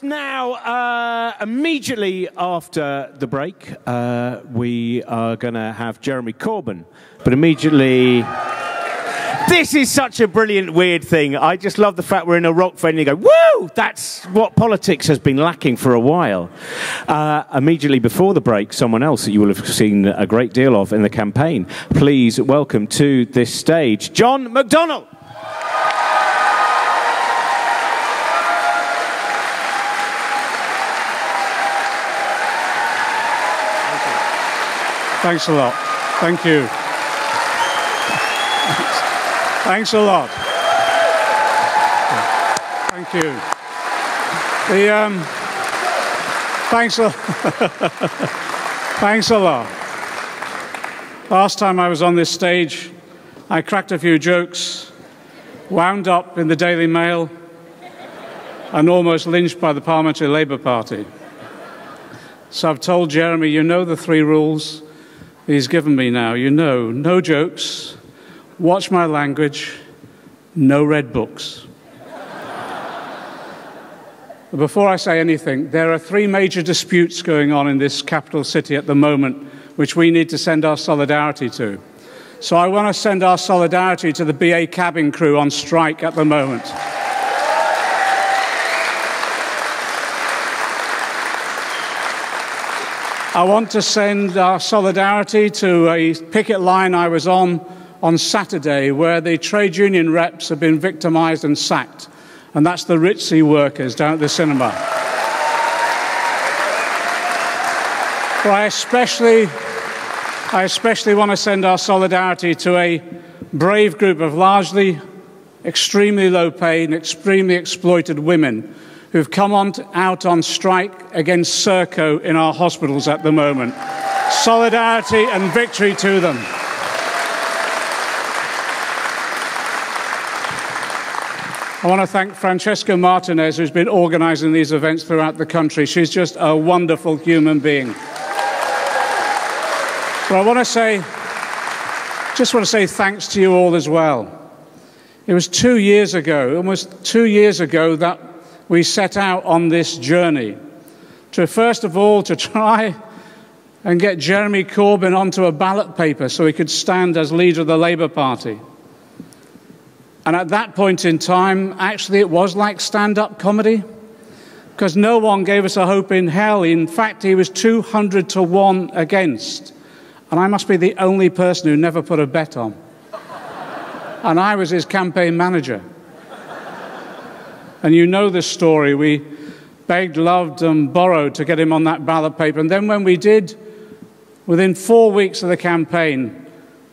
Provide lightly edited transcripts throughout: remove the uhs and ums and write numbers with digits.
Now, immediately after the break, we are going to have Jeremy Corbyn. But immediately... This is such a brilliant, weird thing. I just love the fact we're in a rock venue and you go, woo! That's what politics has been lacking for a while. Immediately before the break, someone else that you will have seen a great deal of in the campaign. Please welcome to this stage, John McDonnell. Thanks a lot. Thank you. Thanks a lot. Thank you. Thanks a lot. Last time I was on this stage, I cracked a few jokes, wound up in the Daily Mail, and almost lynched by the Parliamentary Labour Party. So I've told Jeremy, you know the 3 rules he's given me now. You know, no jokes, watch my language, no red books. Before I say anything, there are 3 major disputes going on in this capital city at the moment, which we need to send our solidarity to. So I want to send our solidarity to the BA cabin crew on strike at the moment. I want to send our solidarity to a picket line I was on Saturday, where the trade union reps have been victimised and sacked, and that's the Ritzy workers down at the cinema. But I especially want to send our solidarity to a brave group of largely extremely low-paid and extremely exploited women who've come out on strike against Serco in our hospitals at the moment. Solidarity and victory to them. I want to thank Francesca Martinez, who's been organising these events throughout the country. She's just a wonderful human being. But I just want to say thanks to you all as well. It was 2 years ago, almost 2 years ago, that we set out on this journey to, first of all, to try and get Jeremy Corbyn onto a ballot paper so he could stand as leader of the Labour Party. And at that point in time, actually, it was like stand-up comedy, because no one gave us a hope in hell. In fact, he was 200 to 1 against. And I must be the only person who never put a bet on. And I was his campaign manager. And you know the story. We begged, loved, and borrowed to get him on that ballot paper. And then when we did, within 4 weeks of the campaign,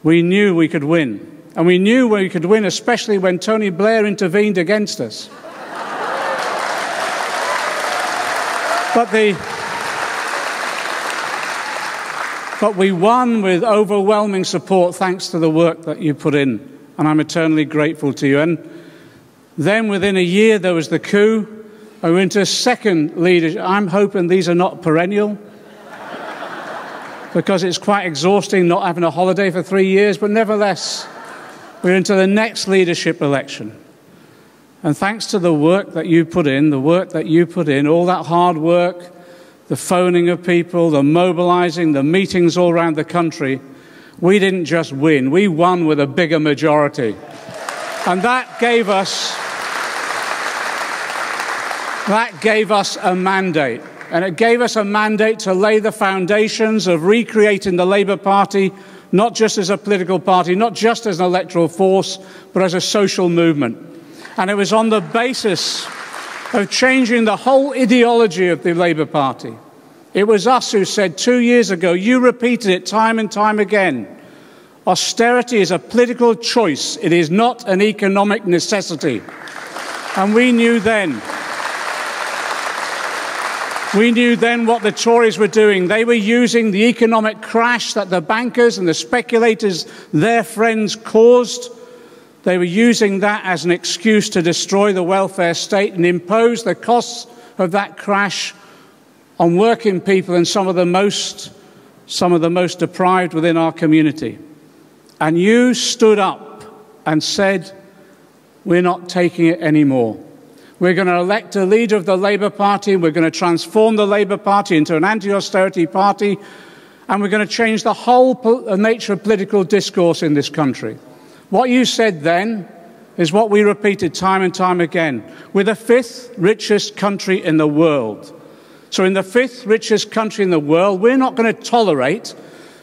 we knew we could win. And we knew we could win, especially when Tony Blair intervened against us. But we won with overwhelming support thanks to the work that you put in. And I'm eternally grateful to you. And then within a year, there was the coup. I went to a second leadership. I'm hoping these are not perennial, because it's quite exhausting not having a holiday for 3 years. But nevertheless, we're into the next leadership election. And thanks to the work that you put in, all that hard work, the phoning of people, the mobilising, the meetings all around the country, we didn't just win, we won with a bigger majority. And that gave us a mandate. And it gave us a mandate to lay the foundations of recreating the Labour Party, not just as a political party, not just as an electoral force, but as a social movement. And it was on the basis of changing the whole ideology of the Labour Party. It was us who said 2 years ago, you repeated it time and time again, austerity is a political choice, it is not an economic necessity. And we knew then what the Tories were doing. They were using the economic crash that the bankers and the speculators, their friends, caused. They were using that as an excuse to destroy the welfare state and impose the costs of that crash on working people and some of the most deprived within our community. And you stood up and said, we're not taking it anymore. We're going to elect a leader of the Labour Party. We're going to transform the Labour Party into an anti-austerity party. And we're going to change the whole nature of political discourse in this country. What you said then is what we repeated time and time again. We're the fifth richest country in the world. So in the fifth richest country in the world, we're not going to tolerate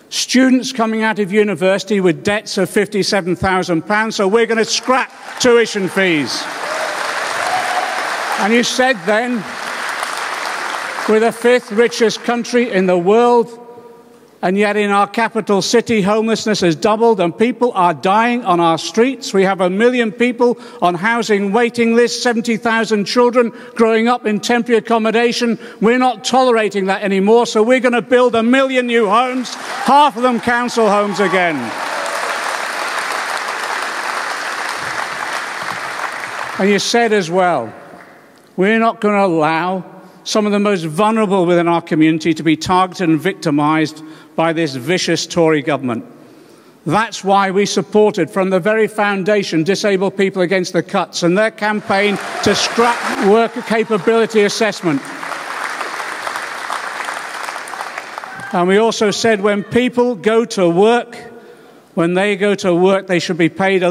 students coming out of university with debts of £57,000, so we're going to scrap tuition fees. And you said then, we're the fifth richest country in the world, and yet in our capital city, homelessness has doubled and people are dying on our streets. We have 1 million people on housing waiting lists, 70,000 children growing up in temporary accommodation. We're not tolerating that anymore, so we're going to build 1 million new homes, half of them council homes again. And you said as well, we're not going to allow some of the most vulnerable within our community to be targeted and victimised by this vicious Tory government. That's why we supported from the very foundation Disabled People Against the Cuts and their campaign to scrap worker capability assessment. And we also said when people go to work, when they go to work, they should be paid a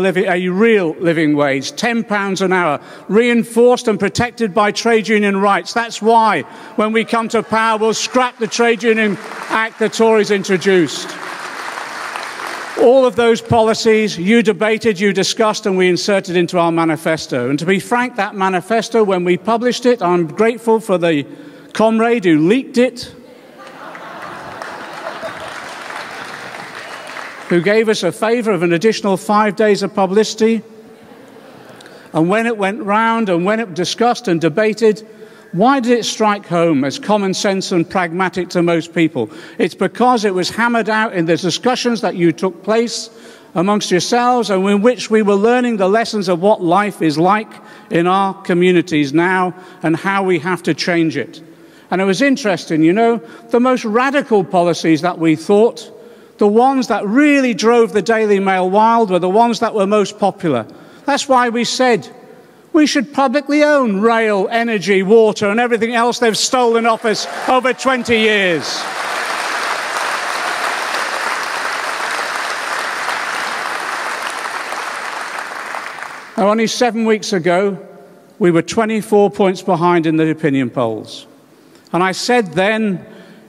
real living wage, £10 an hour, reinforced and protected by trade union rights. That's why, when we come to power, we'll scrap the Trade Union Act the Tories introduced. All of those policies you debated, you discussed, and we inserted into our manifesto. And to be frank, that manifesto, when we published it, I'm grateful for the comrade who leaked it, who gave us a favour of an additional 5 days of publicity. And when it went round and when it was discussed and debated, why did it strike home as common sense and pragmatic to most people? It's because it was hammered out in the discussions that you took place amongst yourselves and in which we were learning the lessons of what life is like in our communities now and how we have to change it. And it was interesting, you know, the most radical policies that we thought, the ones that really drove the Daily Mail wild, were the ones that were most popular. That's why we said we should publicly own rail, energy, water, and everything else they've stolen off us over 20 years. Now, only 7 weeks ago, we were 24 points behind in the opinion polls. And I said then,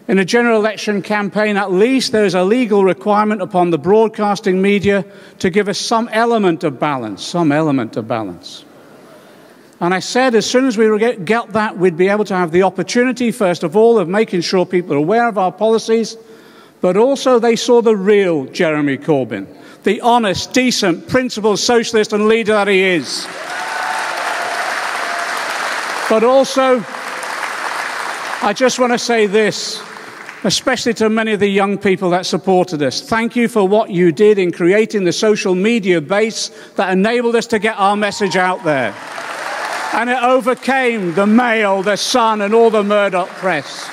in a general election campaign, at least there is a legal requirement upon the broadcasting media to give us some element of balance, And I said as soon as we get that, we'd be able to have the opportunity, first of all, of making sure people are aware of our policies, but also they saw the real Jeremy Corbyn, the honest, decent, principled socialist and leader that he is. But also, I just want to say this, especially to many of the young people that supported us. Thank you for what you did in creating the social media base that enabled us to get our message out there. And it overcame the Mail, the Sun, and all the Murdoch press.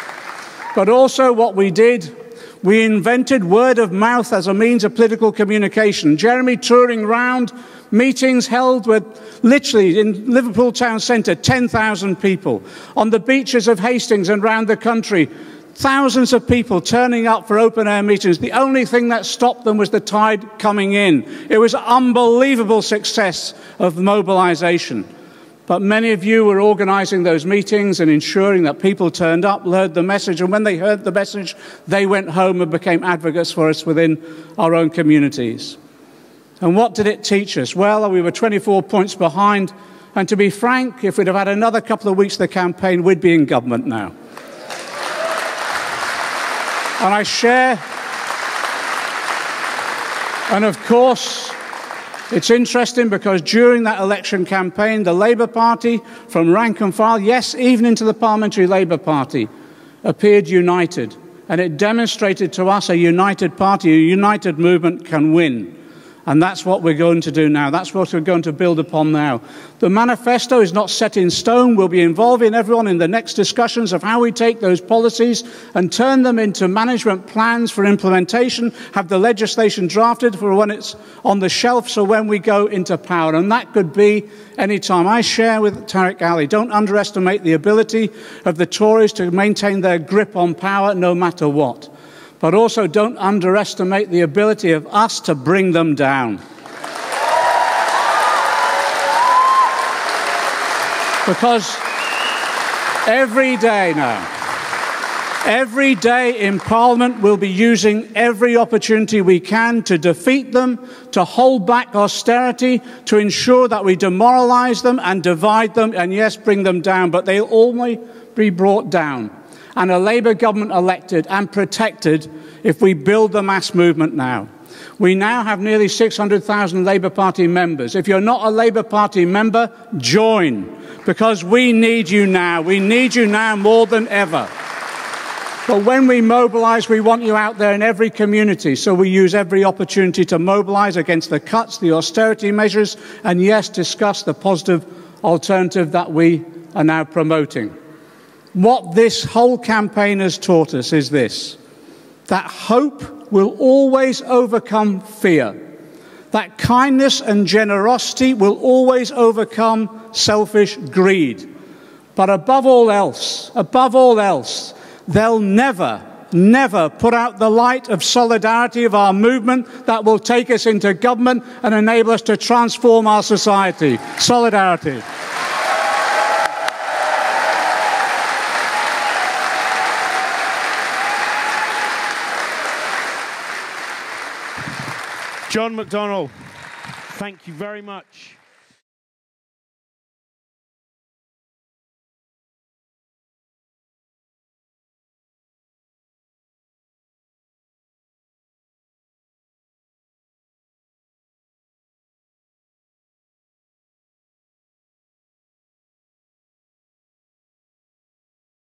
But also what we did, we invented word of mouth as a means of political communication. Jeremy touring round, meetings held with, literally, in Liverpool town centre, 10,000 people. On the beaches of Hastings and round the country, thousands of people turning up for open-air meetings. The only thing that stopped them was the tide coming in. It was an unbelievable success of mobilisation. But many of you were organising those meetings and ensuring that people turned up, heard the message, and when they heard the message, they went home and became advocates for us within our own communities. And what did it teach us? Well, we were 24 points behind, and to be frank, if we'd have had another couple of weeks of the campaign, we'd be in government now. And I share, and of course, it's interesting because during that election campaign, the Labour Party, from rank and file, yes, even into the Parliamentary Labour Party, appeared united. And it demonstrated to us a united party, a united movement can win. And that's what we're going to do now. That's what we're going to build upon now. The manifesto is not set in stone. We'll be involving everyone in the next discussions of how we take those policies and turn them into management plans for implementation, have the legislation drafted for when it's on the shelf, so when we go into power. And that could be any time. I share with Tariq Ali, don't underestimate the ability of the Tories to maintain their grip on power no matter what. But also don't underestimate the ability of us to bring them down. Because every day now, every day in Parliament we'll be using every opportunity we can to defeat them, to hold back austerity, to ensure that we demoralise them and divide them and, yes, bring them down. But they'll always be brought down. And a Labour government elected and protected if we build the mass movement now. We now have nearly 600,000 Labour Party members. If you're not a Labour Party member, join, because we need you now. We need you now more than ever. But when we mobilise, we want you out there in every community, so we use every opportunity to mobilise against the cuts, the austerity measures, and yes, discuss the positive alternative that we are now promoting. What this whole campaign has taught us is this: that hope will always overcome fear, that kindness and generosity will always overcome selfish greed. But above all else, they'll never put out the light of solidarity of our movement that will take us into government and enable us to transform our society. Solidarity. John McDonnell, thank you very much.